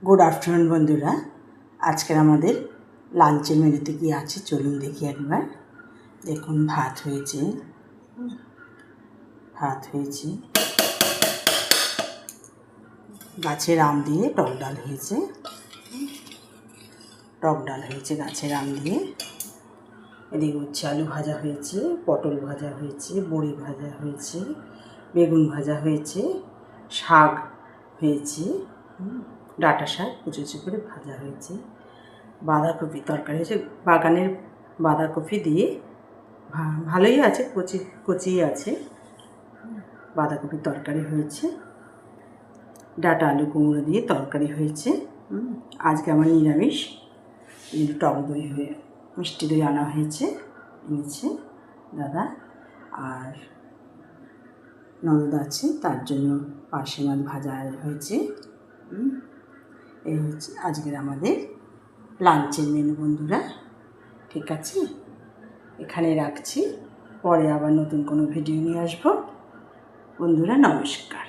Good afternoon বন্ধুরা। আজকের আমাদের লাঞ্চের মেনুতে কি আছে চলুন দেখি একবার। দেখুন ভাত হয়েছে, গাছের আম দিয়ে টক ডাল হয়েছে, গাছের আম দিয়ে। এদিকে হচ্ছে আলু ভাজা হয়েছে, পটল ভাজা হয়েছে, বড়ি ভাজা হয়েছে, বেগুন ভাজা হয়েছে, শাক হয়েছে, ডাঁটা শাক কুচি করে ভাজা হয়েছে, বাঁধাকপি তরকারি হয়েছে, বাগানের বাঁধাকপি দিয়ে ভালোই আছে, কচি আছে, বাঁধাকপির তরকারি হয়েছে, ডাঁটা আলু কুমড়ো দিয়ে তরকারি হয়েছে। আজকে আমার নিরামিষ, টক দই মিষ্টি দই এনেছে দাদা, আর ননদ আছে, তার জন্য পার্শে মাছ ভাজা হয়েছে। এই হচ্ছে আজকের আমাদের লাঞ্চের মেনু বন্ধুরা। ঠিক আছে, এখানে রাখছি, পরে আবার নতুন কোনো ভিডিও নিয়ে আসবো বন্ধুরা। নমস্কার।